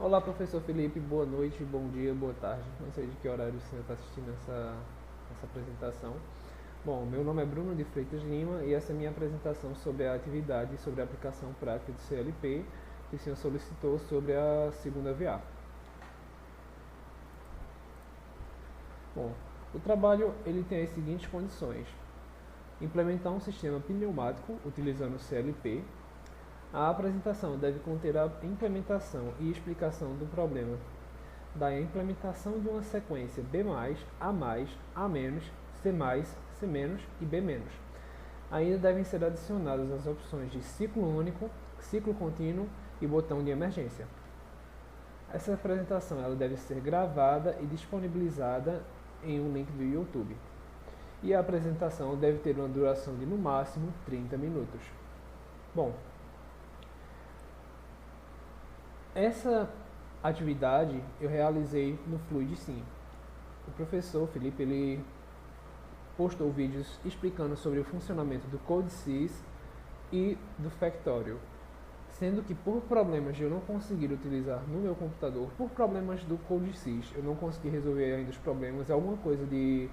Olá, professor Felipe, boa noite, bom dia, boa tarde. Não sei de que horário o senhor está assistindo essa apresentação. Bom, meu nome é Bruno de Freitas Lima e essa é a minha apresentação sobre a atividade sobre a aplicação prática do CLP que o senhor solicitou sobre a segunda VA. Bom, o trabalho ele tem as seguintes condições: implementar um sistema pneumático utilizando o CLP. A apresentação deve conter a implementação e explicação do problema da implementação de uma sequência B+, A+, A-, C+, C- e B-. Ainda devem ser adicionadas as opções de ciclo único, ciclo contínuo e botão de emergência. Essa apresentação ela deve ser gravada e disponibilizada em um link do YouTube. E a apresentação deve ter uma duração de no máximo 30 minutos. Bom, essa atividade eu realizei no FluidSim. O professor Felipe ele postou vídeos explicando sobre o funcionamento do CodeSys e do Factorial, sendo que por problemas de eu não conseguir utilizar no meu computador, por problemas do CodeSys, eu não consegui resolver ainda os problemas, alguma coisa de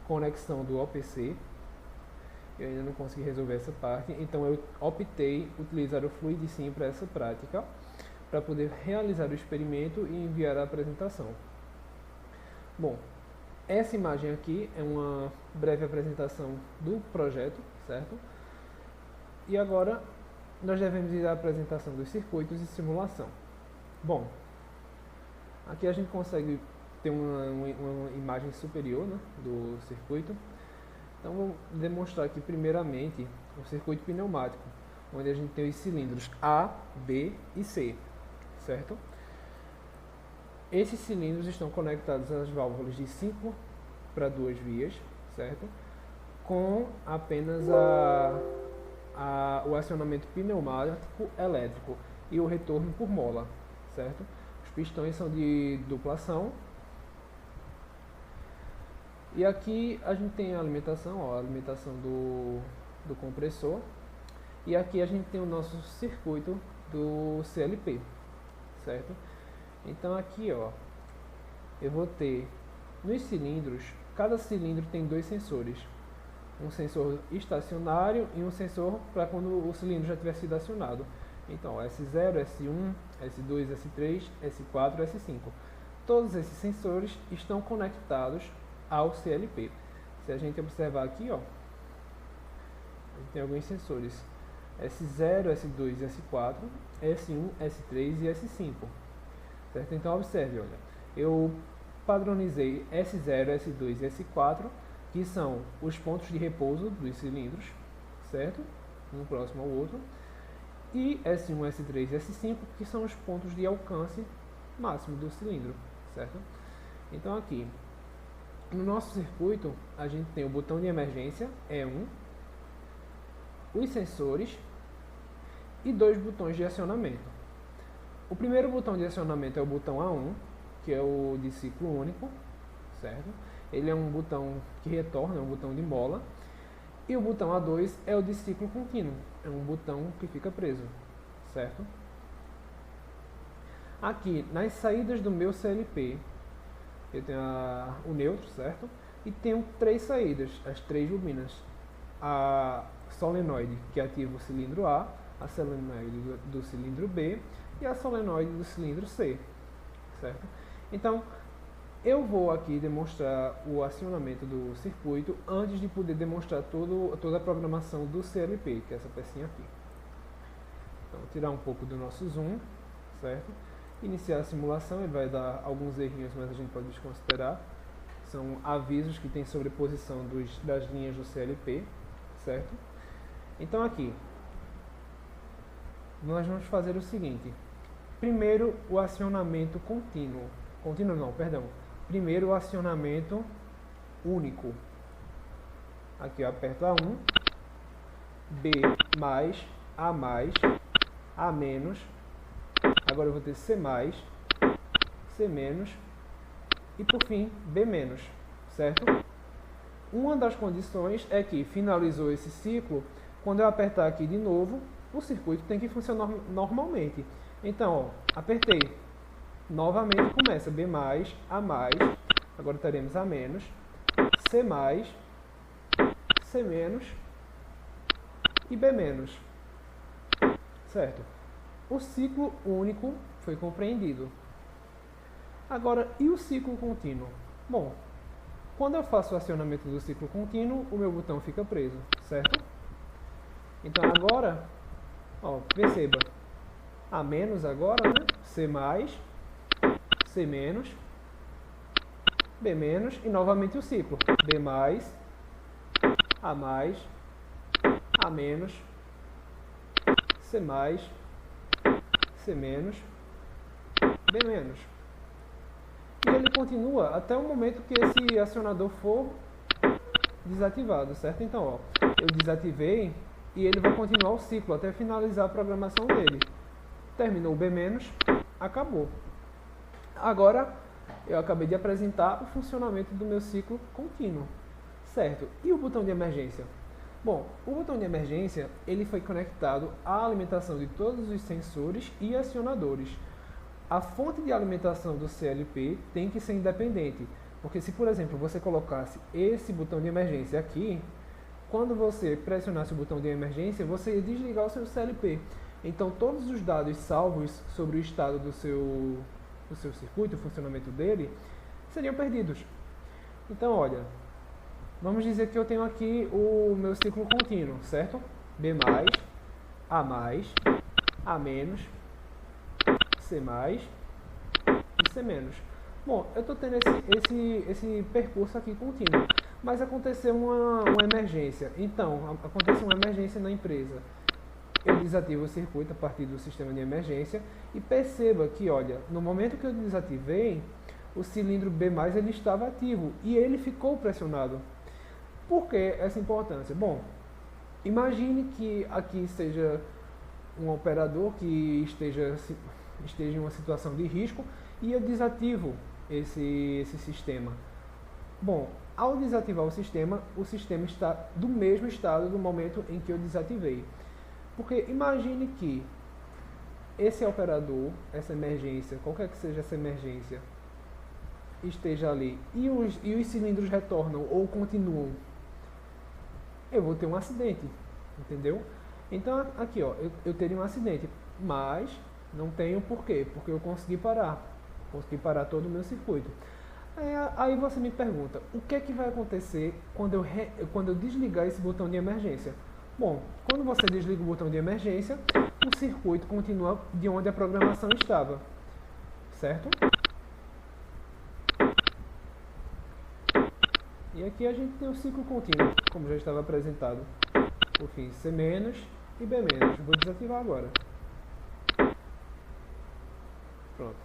conexão do OPC, eu ainda não consegui resolver essa parte, então eu optei utilizar o FluidSim para essa prática, para poder realizar o experimento e enviar a apresentação. Bom, essa imagem aqui é uma breve apresentação do projeto, certo? E agora nós devemos ir à apresentação dos circuitos e simulação. Bom, aqui a gente consegue ter uma imagem superior, né, do circuito. Então vou demonstrar aqui primeiramente o circuito pneumático, onde a gente tem os cilindros A, B e C. Certo? Esses cilindros estão conectados às válvulas de 5 para 2 vias, certo? Com apenas o acionamento pneumático elétrico e o retorno por mola, certo? Os pistões são de dupla ação. E aqui a gente tem a alimentação, ó, a alimentação do compressor. E aqui a gente tem o nosso circuito do CLP. Certo? Então aqui, ó, eu vou ter nos cilindros, cada cilindro tem dois sensores, um sensor estacionário e um sensor para quando o cilindro já tiver sido acionado. Então, ó, S0, S1, S2, S3, S4, S5. Todos esses sensores estão conectados ao CLP. Se a gente observar aqui, ó, a gente tem alguns sensores. S0, S2 e S4, S1, S3 e S5. Certo? Então observe, olha, eu padronizei S0, S2 e S4, que são os pontos de repouso dos cilindros, certo? Um próximo ao outro. E S1, S3 e S5, que são os pontos de alcance máximo do cilindro, certo? Então aqui, no nosso circuito, a gente tem o botão de emergência, E1, os sensores e dois botões de acionamento. O primeiro botão de acionamento é o botão A1, que é o de ciclo único, certo? Ele é um botão que retorna, é um botão de mola. E o botão A2 é o de ciclo contínuo, é um botão que fica preso, certo? Aqui, nas saídas do meu CLP, eu tenho o neutro, certo? E tenho três saídas, as três bobinas. A solenoide, que ativa o cilindro A, a solenoide do cilindro B e a solenoide do cilindro C, certo? Então, eu vou aqui demonstrar o acionamento do circuito antes de poder demonstrar toda a programação do CLP, que é essa pecinha aqui. Então, vou tirar um pouco do nosso zoom, certo? Iniciar a simulação, ele vai dar alguns errinhos, mas a gente pode desconsiderar. São avisos que tem sobreposição das linhas do CLP, certo? Então aqui, nós vamos fazer o seguinte. Primeiro, o acionamento contínuo. Contínuo não, perdão. Primeiro, o acionamento único. Aqui eu aperto A1, B+, A+, A-, agora eu vou ter C+, C-, e por fim, B-, certo? Uma das condições é que finalizou esse ciclo, quando eu apertar aqui de novo, o circuito tem que funcionar normalmente. Então, ó, apertei. novamente começa B+, A+, agora teremos A-, C+, C- e B-, certo? O ciclo único foi compreendido. Agora, e o ciclo contínuo? Bom, quando eu faço o acionamento do ciclo contínuo, o meu botão fica preso, certo? Então agora, ó, perceba, A- agora, né? C+, C-, B- e novamente o ciclo. B+, A+, A-, C+, C-, B-. E ele continua até o momento que esse acionador for desativado, certo? Então, ó, eu desativei e ele vai continuar o ciclo até finalizar a programação dele. Terminou o B-, acabou. Agora, eu acabei de apresentar o funcionamento do meu ciclo contínuo, certo? E o botão de emergência? Bom, o botão de emergência ele foi conectado à alimentação de todos os sensores e acionadores. A fonte de alimentação do CLP tem que ser independente, porque se, por exemplo, você colocasse esse botão de emergência aqui, quando você pressionasse o botão de emergência, você ia desligar o seu CLP. Então, todos os dados salvos sobre o estado do seu circuito, o funcionamento dele, seriam perdidos. Então, olha, vamos dizer que eu tenho aqui o meu ciclo contínuo, certo? B+, A+, A-, C+, e C-. Bom, eu estou tendo esse percurso aqui contínuo, mas aconteceu uma emergência. Então, aconteceu uma emergência na empresa. Eu desativo o circuito a partir do sistema de emergência e perceba que, olha, no momento que eu desativei, o cilindro B+, ele estava ativo e ele ficou pressionado. Por que essa importância? Bom, imagine que aqui seja um operador que esteja em uma situação de risco e eu desativo esse sistema. Bom, ao desativar o sistema está do mesmo estado do momento em que eu desativei. Porque imagine que esse operador, essa emergência, qualquer que seja essa emergência, esteja ali e os cilindros retornam ou continuam, eu vou ter um acidente, entendeu? Então aqui, ó, eu teria um acidente, mas não tenho por quê? Porque eu consegui parar todo o meu circuito. Aí você me pergunta, o que é que vai acontecer quando eu desligar esse botão de emergência? Bom, quando você desliga o botão de emergência, o circuito continua de onde a programação estava, certo? E aqui a gente tem o ciclo contínuo, como já estava apresentado. Por fim, C- e B-. Vou desativar agora. Pronto.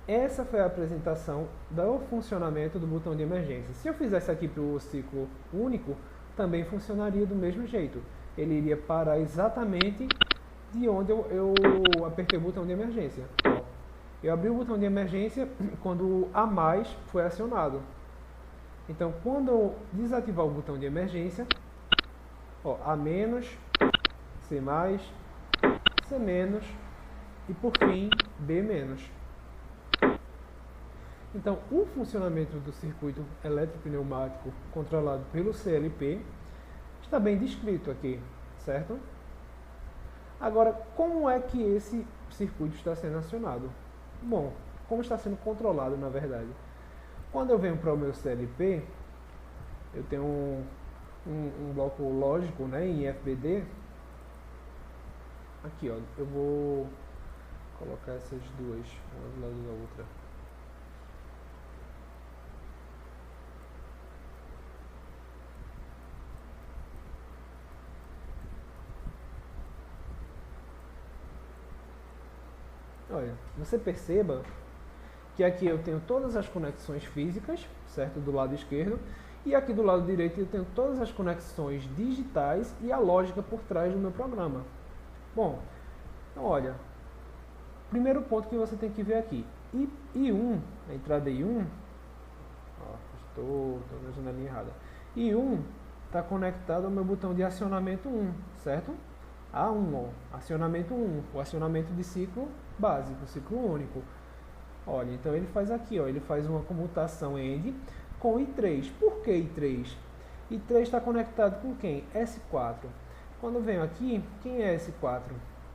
Essa foi a apresentação do funcionamento do botão de emergência. Se eu fizesse aqui para o ciclo único, também funcionaria do mesmo jeito. Ele iria parar exatamente de onde eu apertei o botão de emergência. Ó, eu abri o botão de emergência quando o A+ foi acionado. Então, quando eu desativar o botão de emergência, ó, A-, C+, C-, e por fim, B-. Então, o funcionamento do circuito eletropneumático controlado pelo CLP está bem descrito aqui, certo? Agora, como é que esse circuito está sendo acionado? Bom, como está sendo controlado, na verdade? Quando eu venho para o meu CLP, eu tenho um bloco lógico, né, em FBD. Aqui, ó, eu vou colocar essas duas, uma do lado da outra. Olha, você perceba que aqui eu tenho todas as conexões físicas, certo, do lado esquerdo, e aqui do lado direito eu tenho todas as conexões digitais e a lógica por trás do meu programa. Bom, então olha, primeiro ponto que você tem que ver aqui, I1, a entrada I1, ó, estou na janelinha errada, I1 está conectado ao meu botão de acionamento 1, certo? A1, ó, acionamento 1, o acionamento de ciclo básico, ciclo único. Olha, então ele faz aqui, ó, ele faz uma comutação AND com I3. Por que I3? I3 está conectado com quem? S4. Quando eu venho aqui, quem é S4?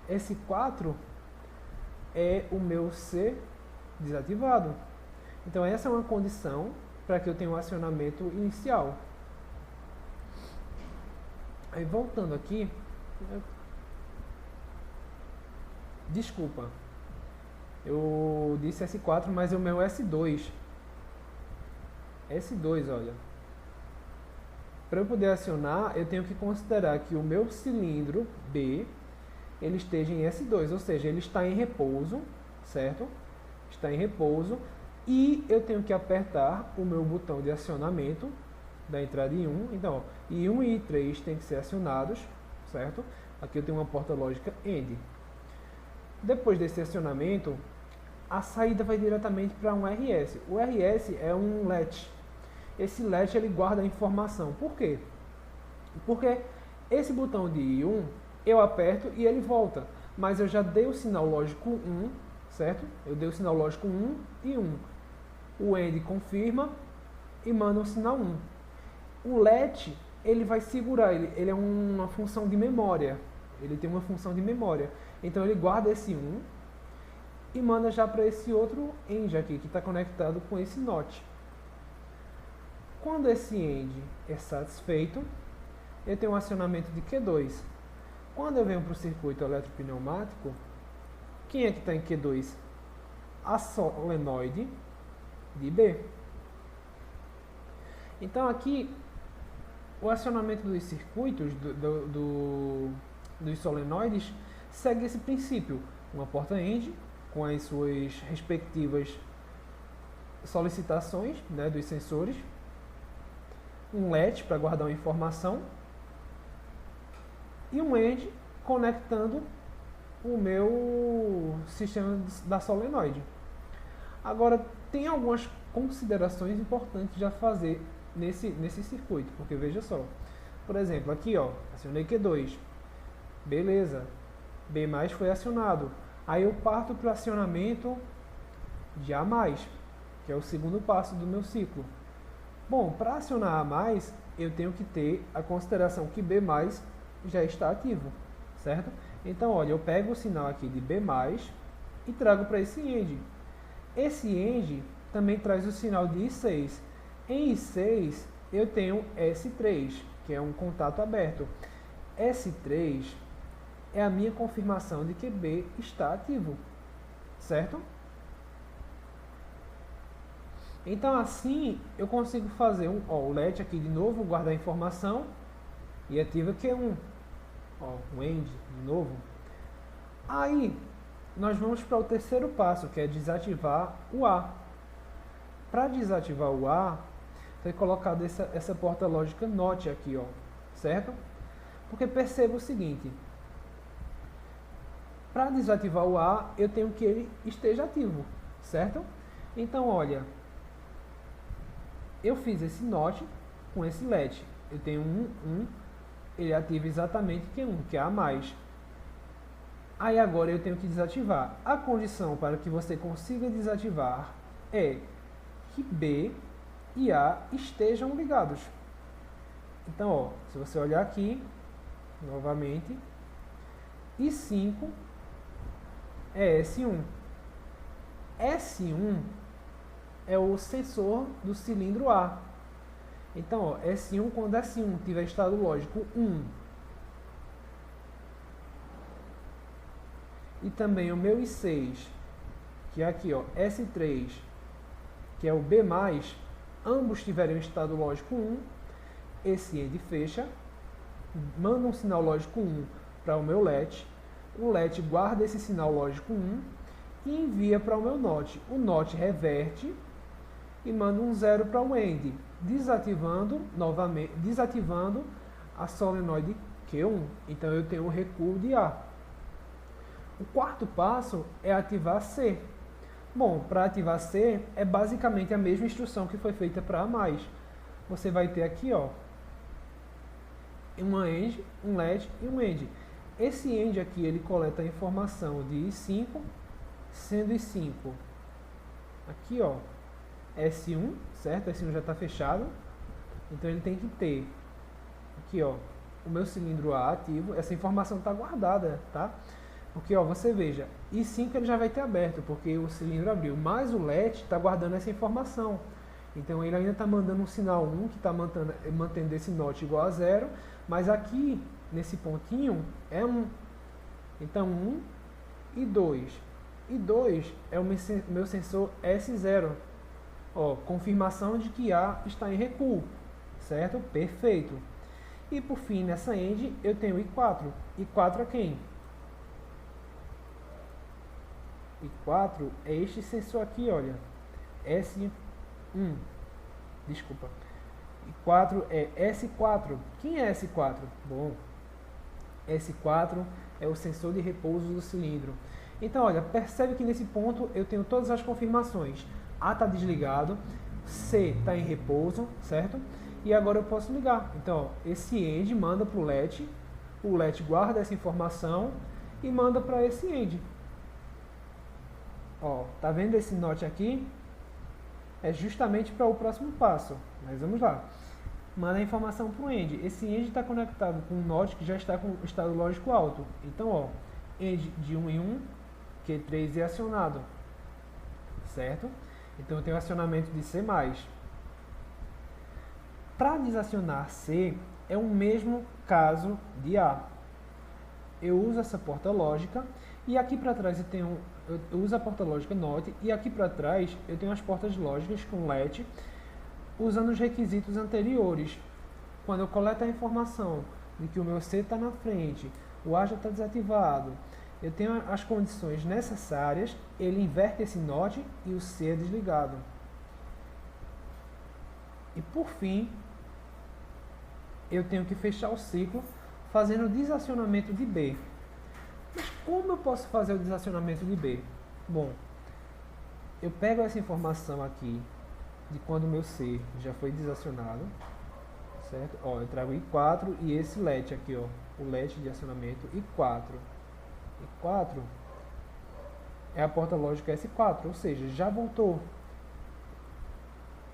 S4 é o meu C desativado. Então essa é uma condição para que eu tenha um acionamento inicial. Aí voltando aqui, desculpa, eu disse S4, mas é o meu S2. S2, olha. Para eu poder acionar, eu tenho que considerar que o meu cilindro B, ele esteja em S2, ou seja, ele está em repouso, certo? Está em repouso, e eu tenho que apertar o meu botão de acionamento da entrada I1. Então, ó, I1 e I3 tem que ser acionados, certo? Aqui eu tenho uma porta lógica AND. Depois desse acionamento, a saída vai diretamente para um RS. O RS é um latch. Esse latch ele guarda a informação. Por quê? Porque esse botão de I1 eu aperto e ele volta. Mas eu já dei o sinal lógico 1, certo? Eu dei o sinal lógico 1 e 1. O AND confirma e manda um sinal 1. O latch ele vai segurar, ele é uma função de memória. Ele tem uma função de memória. Então ele guarda esse 1 e manda já para esse outro AND aqui, que está conectado com esse NOT. Quando esse AND é satisfeito, eu tenho um acionamento de Q2. Quando eu venho para o circuito eletropneumático, quem é que está em Q2? A solenoide de B. Então aqui, o acionamento dos circuitos dos solenoides segue esse princípio. Uma porta AND com as suas respectivas solicitações, né, dos sensores, um latch para guardar uma informação e um AND conectando o meu sistema da solenoide. Agora, tem algumas considerações importantes a fazer nesse circuito, porque veja só, por exemplo, aqui ó, acionei Q2, beleza, B+ foi acionado, aí eu parto para o acionamento de A+, que é o segundo passo do meu ciclo. Bom, para acionar A+, eu tenho que ter a consideração que B+ já está ativo, certo? Então, olha, eu pego o sinal aqui de B+, e trago para esse AND. Esse AND também traz o sinal de I6. Em I6, eu tenho S3, que é um contato aberto. S3 é a minha confirmação de que B está ativo, certo? Então, assim, eu consigo fazer o latch aqui de novo, guardar a informação e ativa Q1. Ó, o AND de novo. Aí, nós vamos para o terceiro passo, que é desativar o A. Para desativar o A, foi colocado essa porta lógica NOT aqui, ó, certo? Porque perceba o seguinte, para desativar o A, eu tenho que ele esteja ativo, certo? Então, olha, eu fiz esse NOT com esse latch. Eu tenho um, ele ativa exatamente Q1, que é A+. Aí agora eu tenho que desativar. A condição para que você consiga desativar é que B e A estejam ligados. Então, ó, se você olhar aqui, novamente, I5 é S1. S1 é o sensor do cilindro A. Então, ó, S1, quando S1 tiver estado lógico 1, e também o meu I6, que é aqui, ó, S3, que é o B+, ambos tiverem estado lógico 1, esse AND fecha, manda um sinal lógico 1 para o meu latch, o latch guarda esse sinal lógico 1 e envia para o meu NOT. O NOT reverte e manda um 0 para o AND, desativando novamente, desativando a solenoide Q1. Então eu tenho o recuo de A. O quarto passo é ativar C. Bom, para ativar C é basicamente a mesma instrução que foi feita para A+. Você vai ter aqui, ó, uma AND, um latch e um AND. Esse AND aqui ele coleta a informação de I5, sendo I5 aqui, ó, S1, certo? S1 já está fechado, então ele tem que ter aqui, ó, o meu cilindro A ativo. Essa informação está guardada, tá? Porque, ó, você veja, I5 ele já vai ter aberto, porque o cilindro abriu, mas o LED está guardando essa informação. Então ele ainda está mandando um sinal 1, que está mantendo esse NOT igual a 0, mas aqui, nesse pontinho, é 1. Então 1 e 2. E 2 é o meu sensor S0. Ó, confirmação de que A está em recuo, certo? Perfeito. E por fim, nessa end, eu tenho I4. I4 é quem? I4 é este sensor aqui, olha. S1. Desculpa. I4 é S4. Quem é S4? Bom, S4 é o sensor de repouso do cilindro. Então, olha, percebe que nesse ponto eu tenho todas as confirmações. A está desligado, C está em repouso, certo? E agora eu posso ligar. Então, ó, esse end manda para o LED guarda essa informação e manda para esse end. Ó, tá vendo esse NOT aqui? É justamente para o próximo passo. Mas vamos lá. Manda a informação para o end. Esse end está conectado com um NOT que já está com estado lógico alto. Então, ó, end de 1 em 1, Q3 é acionado, certo? Então eu tenho acionamento de C+. Para desacionar C, é o mesmo caso de A. Eu uso essa porta lógica e aqui para trás eu uso a porta lógica NOT e aqui para trás eu tenho as portas lógicas com LET usando os requisitos anteriores. Quando eu coleto a informação de que o meu C está na frente, o A já está desativado, eu tenho as condições necessárias, ele inverte esse NOT e o C é desligado. E por fim, eu tenho que fechar o ciclo fazendo o desacionamento de B. Mas como eu posso fazer o desacionamento de B? Bom, eu pego essa informação aqui de quando o meu C já foi desacionado, certo? Ó, eu trago I4 e esse LET aqui, ó, o LET de acionamento I4. I4 é a porta lógica S4, ou seja, já voltou.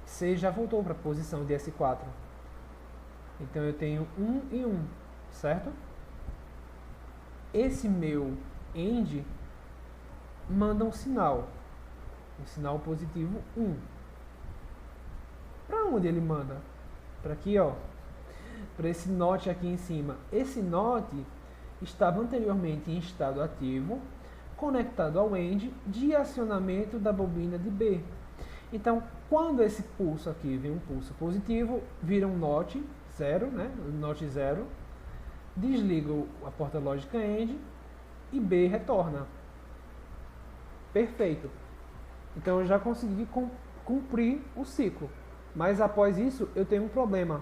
C já voltou para a posição de S4. Então eu tenho 1 e 1, certo? Esse meu end manda um sinal positivo 1. Para onde ele manda? Para aqui, ó, para esse NOT aqui em cima. Esse NOT estava anteriormente em estado ativo, conectado ao end de acionamento da bobina de B. Então, quando esse pulso aqui vem um pulso positivo, vira um NOT 0, né? NOT 0, desliga a porta lógica end e B retorna. Perfeito. Então, eu já consegui cumprir o ciclo. Mas após isso, eu tenho um problema.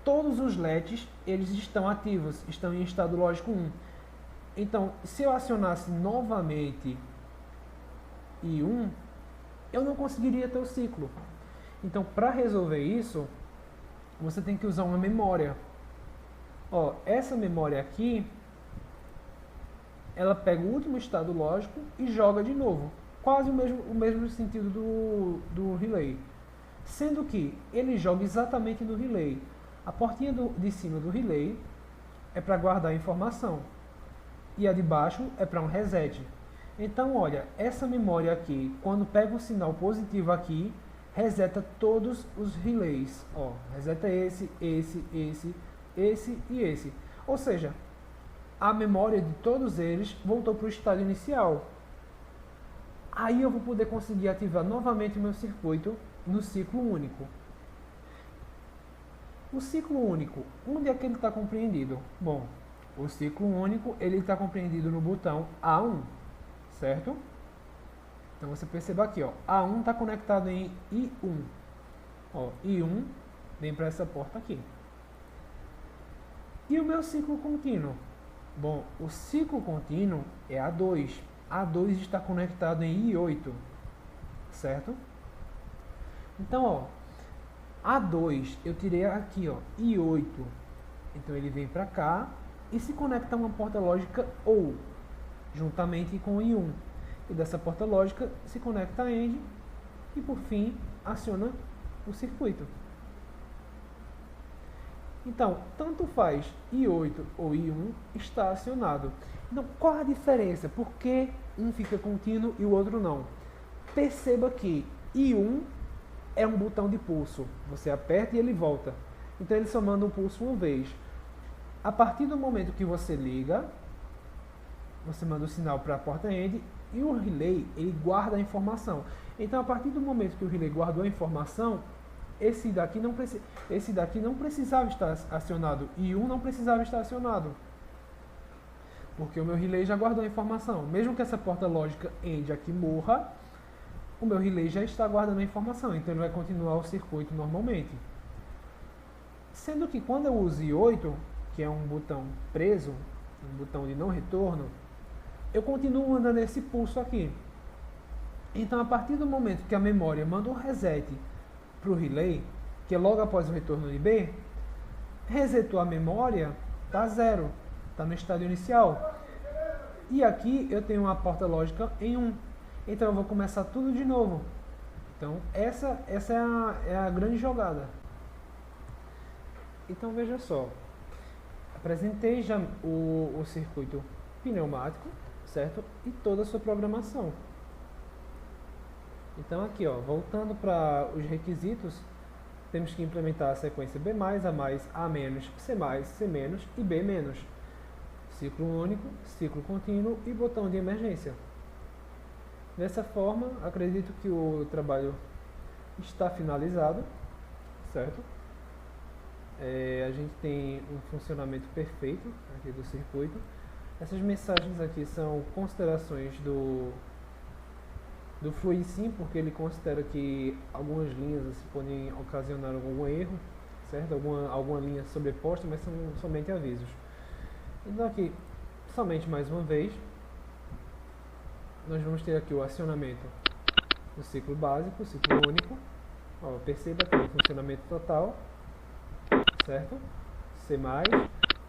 Todos os LEDs, eles estão ativos, estão em estado lógico 1. Então, se eu acionasse novamente I1, eu não conseguiria ter o ciclo. Então, para resolver isso, você tem que usar uma memória. Ó, essa memória aqui, ela pega o último estado lógico e joga de novo. Quase o mesmo sentido do relay. Sendo que ele joga exatamente no relay. A portinha de cima do relay é para guardar a informação. E a de baixo é para um reset. Então, olha, essa memória aqui, quando pega o sinal positivo aqui, reseta todos os relays. Ó, reseta esse e esse. Ou seja, a memória de todos eles voltou para o estado inicial. Aí eu vou poder conseguir ativar novamente o meu circuito no ciclo único. O ciclo único, onde é que ele está compreendido? Bom, o ciclo único ele está compreendido no botão A1, certo? Então você perceba aqui, ó, A1 está conectado em I1. Ó, I1 vem para essa porta aqui. E o meu ciclo contínuo? Bom, o ciclo contínuo é A2. A2 está conectado em I8, certo? Então, ó, A2 eu tirei aqui, ó, I8. Então ele vem para cá e se conecta a uma porta lógica OU, juntamente com I1. E dessa porta lógica se conecta a AND e por fim aciona o circuito. Então, tanto faz I8 ou I1 está acionado. Então, qual a diferença? Por que um fica contínuo e o outro não? Perceba que I1 é um botão de pulso. Você aperta e ele volta. Então, ele só manda um pulso uma vez. A partir do momento que você liga, você manda o sinal para a porta end e o relay ele guarda a informação. Então, a partir do momento que o relay guardou a informação, esse daqui não precisava estar acionado e um não precisava estar acionado, porque o meu relay já guardou a informação. Mesmo que essa porta lógica end aqui morra, o meu relay já está guardando a informação, então ele vai continuar o circuito normalmente. Sendo que quando eu uso I8, que é um botão preso, um botão de não retorno, eu continuo mandando esse pulso aqui. Então, a partir do momento que a memória manda um reset para o relay, que é logo após o retorno de B, resetou a memória, está zero, está no estado inicial. E aqui eu tenho uma porta lógica em 1. Então eu vou começar tudo de novo. Então essa é a grande jogada. Então veja só, apresentei já o circuito pneumático, certo? E toda a sua programação. Então aqui, ó, voltando para os requisitos, temos que implementar a sequência B+, A+, A-, C+, C- e B-. Ciclo único, ciclo contínuo e botão de emergência. Dessa forma, acredito que o trabalho está finalizado, certo? A gente tem um funcionamento perfeito aqui do circuito. Essas mensagens aqui são considerações do FluiSym, porque ele considera que algumas linhas assim, podem ocasionar algum erro, certo? Alguma linha sobreposta, mas são somente avisos. Então aqui, somente mais uma vez, nós vamos ter aqui o acionamento do ciclo básico, ciclo único. Ó, perceba aqui o funcionamento total, certo? C+,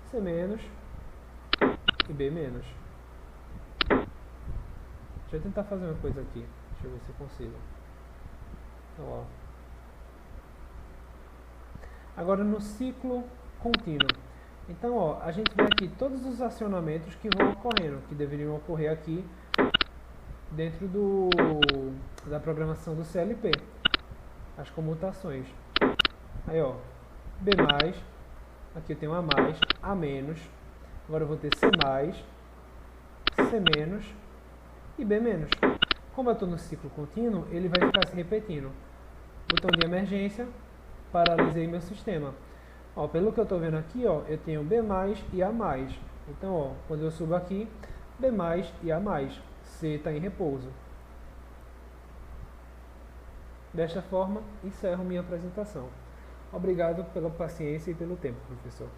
C- e B-. Deixa eu tentar fazer uma coisa aqui. Deixa eu ver se eu consigo. Então, ó. Agora no ciclo contínuo. Então, ó, a gente vê aqui todos os acionamentos que vão ocorrendo, que deveriam ocorrer aqui dentro da programação do CLP. As comutações. Aí, ó, B+, aqui eu tenho A+, A-. Agora eu vou ter C+, C- e B-. Como eu estou no ciclo contínuo, ele vai ficar se repetindo. Botão de emergência, paralisei meu sistema. Ó, pelo que eu estou vendo aqui, ó, eu tenho B+, e A+. Então, ó, quando eu subo aqui, B+, e A+. C está em repouso. Desta forma, encerro minha apresentação. Obrigado pela paciência e pelo tempo, professor.